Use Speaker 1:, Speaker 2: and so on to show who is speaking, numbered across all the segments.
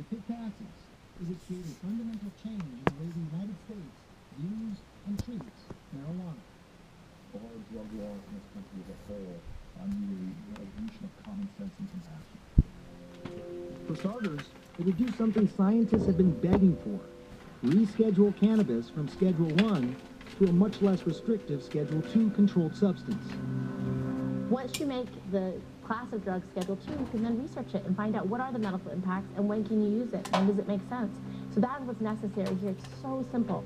Speaker 1: If it passes, it would create a fundamental change in the way the United States views and treats marijuana.
Speaker 2: Our drug laws in this country as a whole are merely an evolution of common sense and compassion.
Speaker 1: For starters, it would do something scientists have been begging for: reschedule cannabis from Schedule 1 to a much less restrictive Schedule 2 controlled substance.
Speaker 3: Once you make the class of drugs Schedule 2, you can then research it and find out what are the medical impacts and when can you use it, when does it make sense. So that is what's necessary here. It's so simple.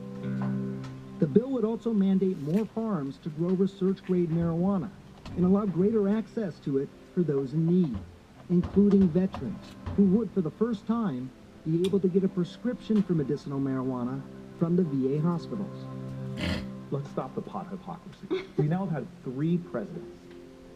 Speaker 1: The bill would also mandate more farms to grow research-grade marijuana and allow greater access to it for those in need, including veterans who would, for the first time, be able to get a prescription for medicinal marijuana from the VA hospitals.
Speaker 2: Let's stop the pot hypocrisy. We now have had 3 presidents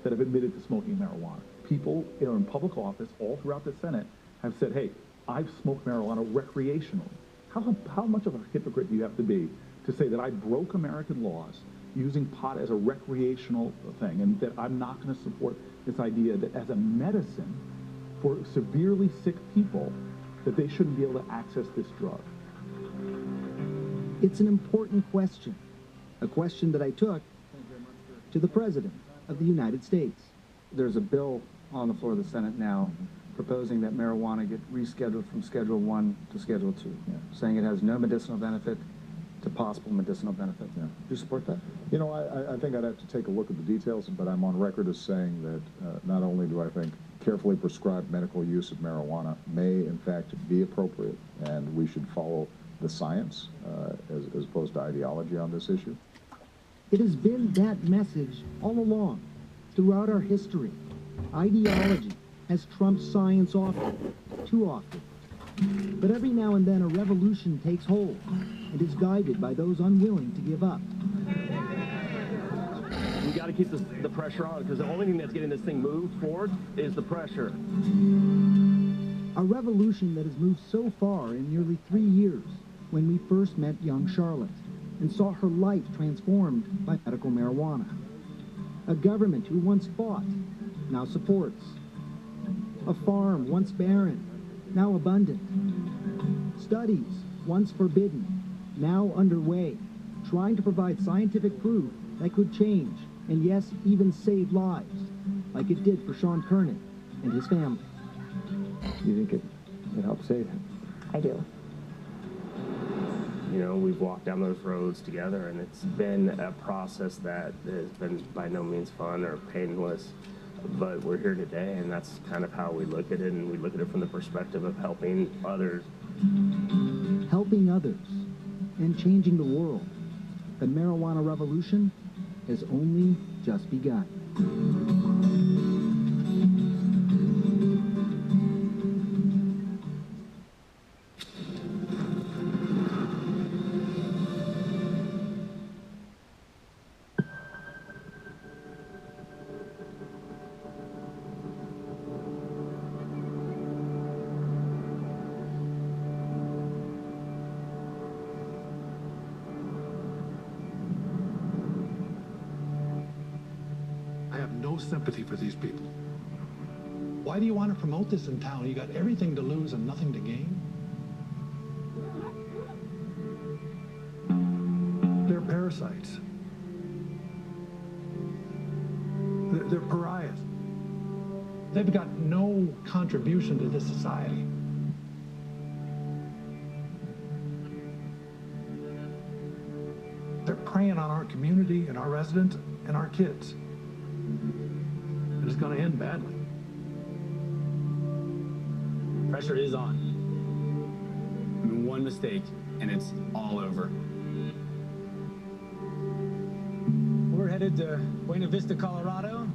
Speaker 2: that have admitted to smoking marijuana. People in public office all throughout the Senate have said, hey, I've smoked marijuana recreationally. How much of a hypocrite do you have to be to say that I broke American laws using pot as a recreational thing, and that I'm not going to support this idea that as a medicine for severely sick people, that they shouldn't be able to access this drug?
Speaker 1: It's an important question, a question that I took to the President of the United States.
Speaker 4: There's a bill on the floor of the Senate now proposing that marijuana get rescheduled from Schedule 1 to Schedule 2, saying it has no medicinal benefit to possible medicinal benefit.
Speaker 5: Yeah.
Speaker 4: Do you support that?
Speaker 5: You know, I think I'd have to take a look at the details, but I'm on record as saying that not only do I think carefully prescribed medical use of marijuana may, in fact, be appropriate, and we should follow the science as opposed to ideology on this issue.
Speaker 1: It has been that message all along, throughout our history. Ideology has trumped science often, too often. But every now and then a revolution takes hold and is guided by those unwilling to give up.
Speaker 6: We got to keep the pressure on, because the only thing that's getting this thing moved forward is the pressure.
Speaker 1: A revolution that has moved so far in nearly 3 years, when we first met young Charlotte and saw her life transformed by medical marijuana. A government who once fought, now supports. A farm once barren, now abundant. Studies once forbidden, now underway, trying to provide scientific proof that could change, and yes, even save lives, like it did for Sean Kernan and his family.
Speaker 4: You think it helped save him?
Speaker 3: I do.
Speaker 6: You know, we've walked down those roads together, and it's been a process that has been by no means fun or painless, but we're here today, and that's kind of how we look at it, and we look at it from the perspective of helping others.
Speaker 1: Helping others and changing the world. The marijuana revolution has only just begun.
Speaker 7: Sympathy for these people. Why do you want to promote this in town? You got everything to lose and nothing to gain. They're parasites. They're pariahs. They've got no contribution to this society. They're preying on our community and our residents and our kids. It's going to end badly.
Speaker 8: Pressure is on. I mean, one mistake, and it's all over. We're headed to Buena Vista, Colorado.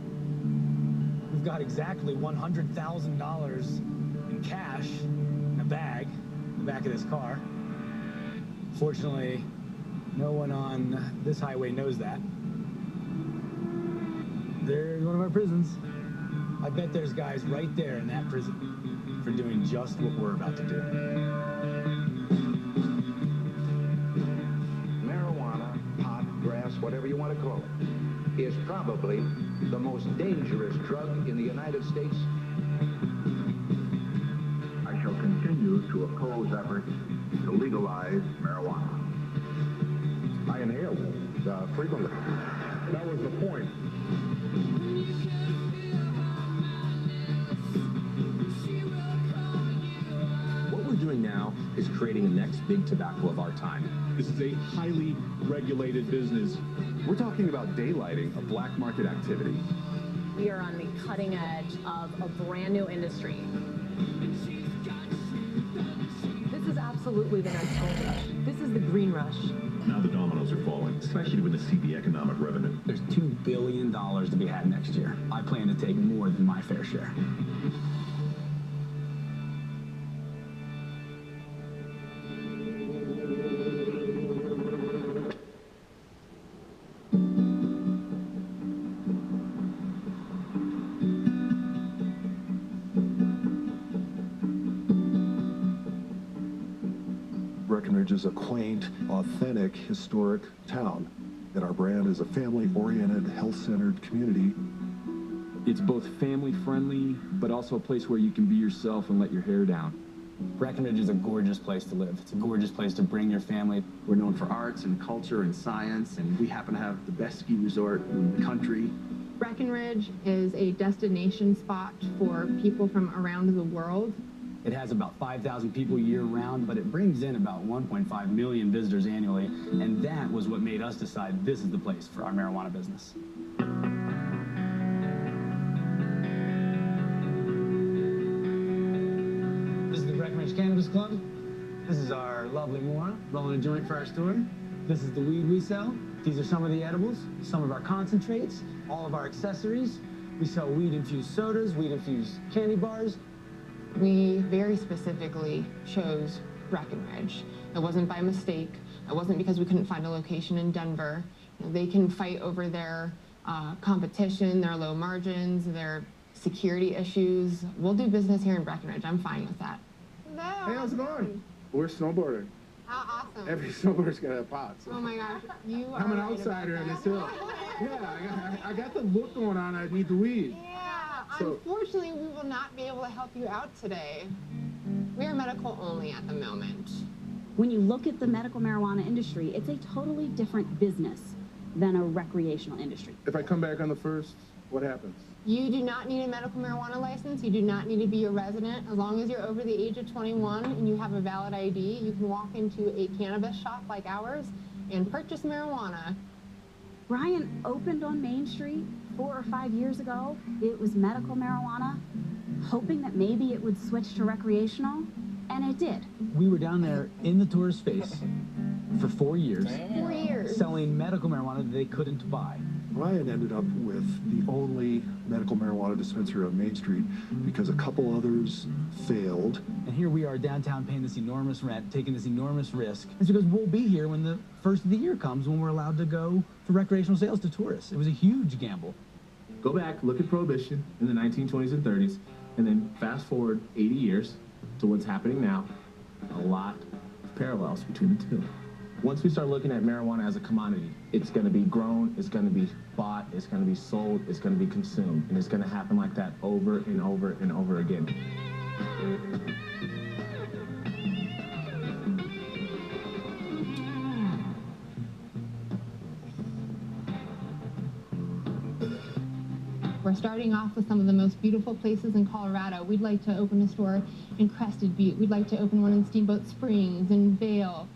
Speaker 8: We've got exactly $100,000 in cash in a bag in the back of this car. Fortunately, no one on this highway knows that. There's one of our prisons. I bet there's guys right there in that prison for doing just what we're about to do.
Speaker 9: Marijuana, pot, grass, whatever you want to call it, is probably the most dangerous drug in the United States.
Speaker 2: I shall continue to
Speaker 9: to oppose efforts to legalize marijuana.
Speaker 5: I inhaled frequently. That was the point.
Speaker 10: What we're doing now is creating the next big tobacco of our time.
Speaker 2: This is a highly regulated business.
Speaker 10: We're talking about daylighting of black market activity.
Speaker 11: We are on the cutting edge of a brand new industry. This is absolutely the next gold rush. This is the green rush.
Speaker 12: Now the dominoes are falling, especially when they see the economic revenue.
Speaker 8: There's $2 billion to be had next year. I plan to take more than my fair share.
Speaker 13: Breckenridge is a quaint, authentic, historic town, and our brand is a family-oriented, health-centered community.
Speaker 14: It's both family-friendly, but also a place where you can be yourself and let your hair down.
Speaker 8: Breckenridge is a gorgeous place to live. It's a gorgeous place to bring your family.
Speaker 10: We're known for arts and culture and science, and we happen to have the best ski resort in the country.
Speaker 15: Breckenridge is a destination spot for people from around the world.
Speaker 8: It has about 5,000 people year-round, but it brings in about 1.5 million visitors annually, and that was what made us decide this is the place for our marijuana business. This is the Breckenridge Cannabis Club. This is our lovely Maura, rolling a joint for our store. This is the weed we sell. These are some of the edibles, some of our concentrates, all of our accessories. We sell weed-infused sodas, weed-infused candy bars.
Speaker 15: We very specifically chose Breckenridge. It wasn't by mistake. It wasn't because we couldn't find a location in Denver. You know, they can fight over their competition, their low margins, their security issues. We'll do business here in Breckenridge. I'm fine with that.
Speaker 16: Hey, how's it going? We're snowboarding.
Speaker 15: How awesome.
Speaker 16: Every snowboarder's got a pot. So.
Speaker 15: Oh my gosh, you are
Speaker 16: I'm an
Speaker 15: right
Speaker 16: outsider
Speaker 15: about
Speaker 16: on this hill. Yeah, I got the look going on. I need the weed.
Speaker 15: So, unfortunately, we will not be able to help you out today. We are medical only at the moment.
Speaker 17: When you look at the medical marijuana industry, it's a totally different business than a recreational industry.
Speaker 16: If I come back on the 1st, what happens?
Speaker 15: You do not need a medical marijuana license. You do not need to be a resident. As long as you're over the age of 21 and you have a valid ID, you can walk into a cannabis shop like ours and purchase marijuana.
Speaker 17: Brian opened on Main Street 4 or 5 years ago. It was medical marijuana, hoping that maybe it would switch to recreational, and it did.
Speaker 8: We were down there in the tourist space for 4 years.
Speaker 15: 4 years.
Speaker 8: Selling medical marijuana that they couldn't buy.
Speaker 13: Ryan ended up with the only medical marijuana dispensary on Main Street because a couple others failed.
Speaker 8: And here we are downtown paying this enormous rent, taking this enormous risk. It's because we'll be here when the first of the year comes, when we're allowed to go for recreational sales to tourists. It was a huge gamble.
Speaker 14: Go back, look at Prohibition in the 1920s and 30s, and then fast forward 80 years to what's happening now. A lot of parallels between the two. Once we start looking at marijuana as a commodity, it's going to be grown, it's going to be bought, it's going to be sold, it's going to be consumed, and it's going to happen like that over and over and over again.
Speaker 15: We're starting off with some of the most beautiful places in Colorado. We'd like to open a store in Crested Butte. We'd like to open one in Steamboat Springs, in Vail.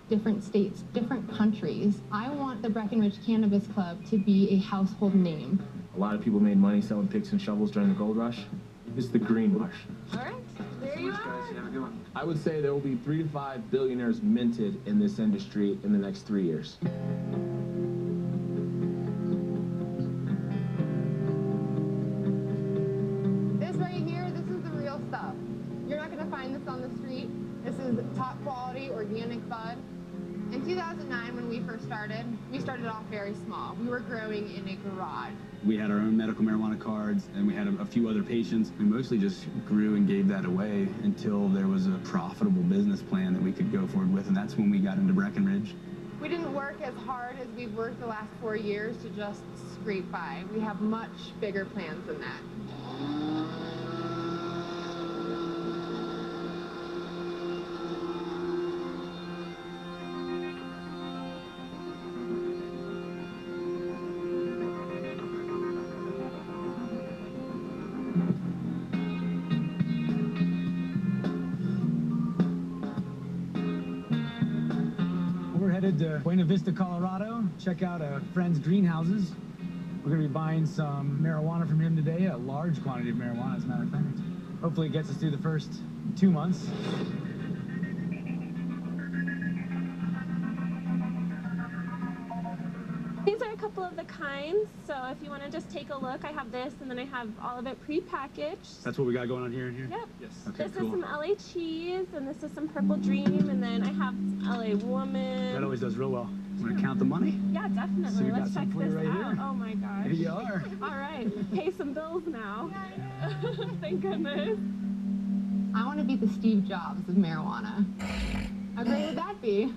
Speaker 15: Different states, different countries. I want the Breckenridge Cannabis Club to be a household name.
Speaker 14: A lot of people made money selling picks and shovels during the gold rush. It's the green rush.
Speaker 15: All right, there you are.
Speaker 14: I would say there will be 3 to 5 billionaires minted in this industry in the next 3 years.
Speaker 15: This right here, this is the real stuff. You're not gonna find this on the street. This is top quality, organic bud. In 2009, when we first started, we started off very small. We were growing in a garage.
Speaker 8: We had our own medical marijuana cards, and we had a few other patients. We mostly just grew and gave that away until there was a profitable business plan that we could go forward with, and that's when we got into Breckenridge.
Speaker 15: We didn't work as hard as we've worked the last 4 years to just scrape by. We have much bigger plans than that.
Speaker 8: headed to Buena Vista, Colorado. Check out a friend's greenhouses. We're going to be buying some marijuana from him today, a large quantity of marijuana, as a matter of fact. Hopefully it gets us through the first 2 months.
Speaker 3: These are a couple of the kinds, so if you want to just take a look, I have this, and then I have all of it pre-packaged.
Speaker 8: That's what we got going on here.
Speaker 3: Yep.
Speaker 8: Yes. Okay,
Speaker 3: This
Speaker 8: cool.
Speaker 3: is some LA cheese, and this is some Purple Dream, and then I have LA Woman.
Speaker 8: That always does real well. Want to count the money?
Speaker 3: Yeah, definitely.
Speaker 8: So we got
Speaker 3: Let's check
Speaker 8: some for you
Speaker 3: this
Speaker 8: right
Speaker 3: out.
Speaker 8: here.
Speaker 3: Oh my gosh.
Speaker 8: Here you are.
Speaker 3: All right, pay some bills now. Thank goodness.
Speaker 15: I want to be the Steve Jobs of marijuana. How great would that be?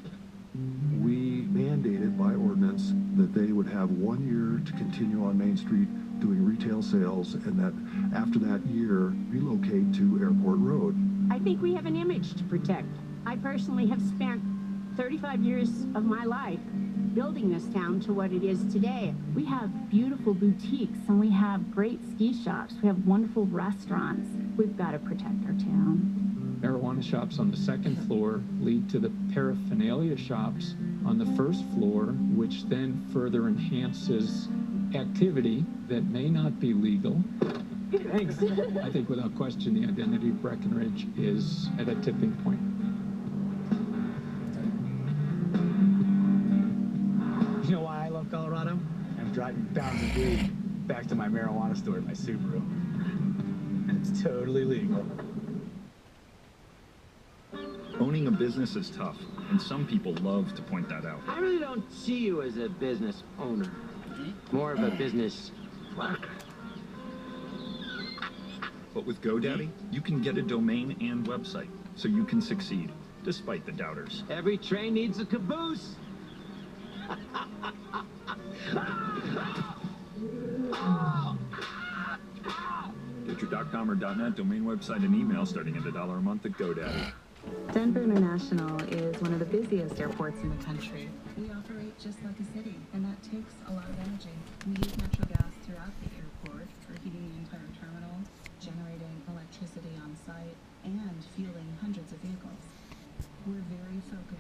Speaker 13: We mandated by ordinance that they would have 1 year to continue on Main Street doing retail sales, and that after that year, relocate to Airport Road.
Speaker 18: I think we have an image to protect. I personally have spent 35 years of my life building this town to what it is today. We have beautiful boutiques, and we have great ski shops. We have wonderful restaurants. We've got to protect our town.
Speaker 19: Marijuana shops on the second floor lead to the paraphernalia shops on the first floor, which then further enhances activity that may not be legal.
Speaker 8: Thanks.
Speaker 19: I think without question the identity of Breckenridge is at a tipping point.
Speaker 8: You know why I love Colorado? I'm driving pounds of weed back to my marijuana store in my Subaru. And it's totally legal.
Speaker 12: Owning a business is tough, and some people love to point that out.
Speaker 20: I really don't see you as a business owner. More of a business worker.
Speaker 12: But with GoDaddy, you can get a domain and website, so you can succeed, despite the doubters.
Speaker 20: Every train needs a caboose.
Speaker 12: Get your .com or .net domain website and email starting at $1 a month at GoDaddy.
Speaker 21: Denver International is one of the busiest airports in the country. We operate just like a city, and that takes a lot of energy. We use natural gas throughout the airport for heating the entire terminal, generating electricity on site, and fueling hundreds of vehicles. We're very focused